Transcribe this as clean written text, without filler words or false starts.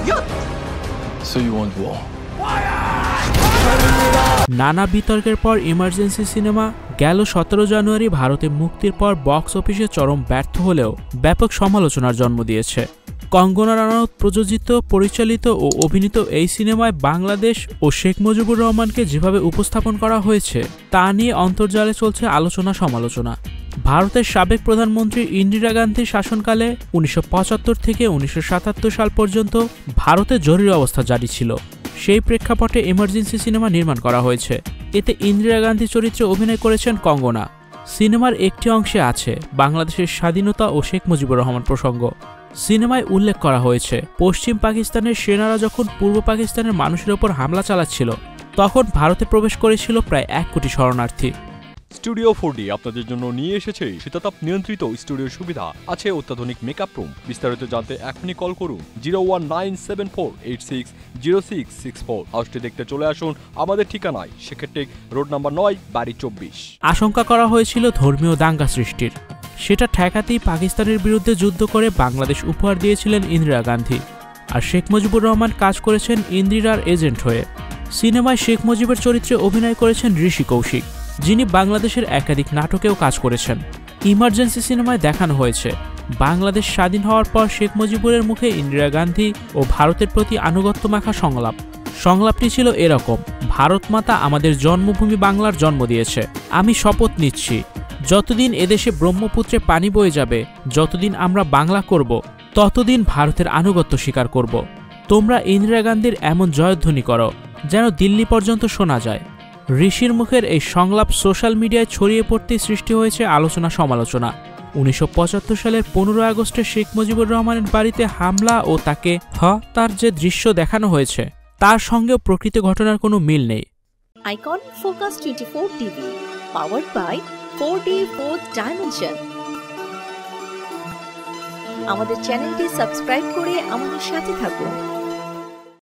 So you want war? নানা বিতর্কের পর ইমার্জেন্সি সিনেমা গেল 17 জানুয়ারি ভারতে মুক্তির পর বক্স অফিসে চরম ব্যর্থ হলেও ব্যাপক সমালোচনার জন্ম দিয়েছে। কঙ্গনা রানাউত প্রযোজিত, পরিচালিত ও অভিনীত এই সিনেমায় বাংলাদেশ ও শেখ মুজিবুর রহমানকে যেভাবে উপস্থাপন করা হয়েছে তা নিয়ে অন্তর্জালে চলছে আলোচনা সমালোচনা। ভারতের সাবেক প্রধানমন্ত্রী ইন্দিরা গান্ধীর শাসনকালে 1975 থেকে 1977 সাল পর্যন্ত ভারতে জরুরি অবস্থা জারি ছিল। সেই প্রেক্ষাপটে এমার্জেন্সি সিনেমা নির্মাণ করা হয়েছে। এতে ইন্দিরা গান্ধী চরিত্রে অভিনয় করেছেন কঙ্গনা। সিনেমার একটি অংশে আছে বাংলাদেশের স্বাধীনতা ও শেখ মুজিবুর রহমান প্রসঙ্গ। সিনেমায় উল্লেখ করা হয়েছে পশ্চিম পাকিস্তানের সেনারা যখন পূর্ব পাকিস্তানের মানুষের ওপর হামলা চালাচ্ছিল তখন ভারতে প্রবেশ করেছিল প্রায় 1 কোটি শরণার্থী। স্টুডিও 4D আপনাদের জন্য নিয়ে এসেছে শীতাতাপ নিয়ন্ত্রিত স্টুডিও সুবিধা, আছে অত্যাধুনিক মেকআপ রুম। বিস্তারিত জানতে এখনই কল করুন 01974860664। হাউসটি দেখতে চলে আসুন আমাদের ঠিকানায় শেখেরটেক রোড নাম্বার 9, বাড়ি 24। আশঙ্কা করা হয়েছিল ধর্মীয় দাঙ্গা সৃষ্টির। সেটা ঠেকাতেই পাকিস্তানের বিরুদ্ধে যুদ্ধ করে বাংলাদেশ উপহার দিয়েছিলেন ইন্দিরা গান্ধী, আর শেখ মুজিবুর রহমান কাজ করেছেন ইন্দিরার এজেন্ট হয়ে। সিনেমায় শেখ মুজিবের চরিত্রে অভিনয় করেছেন ঋষি কৌশিক, যিনি বাংলাদেশের একাধিক নাটকেও কাজ করেছেন। ইমার্জেন্সি সিনেমায় দেখানো হয়েছে বাংলাদেশ স্বাধীন হওয়ার পর শেখ মুজিবুরের মুখে ইন্দিরা গান্ধী ও ভারতের প্রতি আনুগত্য মাখা সংলাপ। সংলাপটি ছিল এরকম: ভারত মাতা আমাদের জন্মভূমি বাংলার জন্ম দিয়েছে। আমি শপথ নিচ্ছি, যতদিন এদেশে ব্রহ্মপুত্রে পানি বয়ে যাবে, যতদিন আমরা বাংলা করব, ততদিন ভারতের আনুগত্য স্বীকার করব। তোমরা ইন্দিরা গান্ধীর এমন জয়ধ্বনি করো যেন দিল্লি পর্যন্ত শোনা যায়। ঋষির মুখের এই সংলাপ সোশ্যাল মিডিয়ায় ছড়িয়ে পড়তে সৃষ্টি হয়েছে আলোচনা সমালোচনা। 1975 সালের 15 আগস্টে শেখ মুজিবুর রহমানের বাড়িতে হামলা ও তাকে তার যে দৃশ্য দেখানো হয়েছে তার সঙ্গেও প্রকৃত ঘটনার কোনো মিল নেই। Icon focus 24 TV, powered by 4D Fourth Dimension। আমাদের চ্যানেলটি সাবস্ক্রাইব করে আমাদের সাথে থাকুন।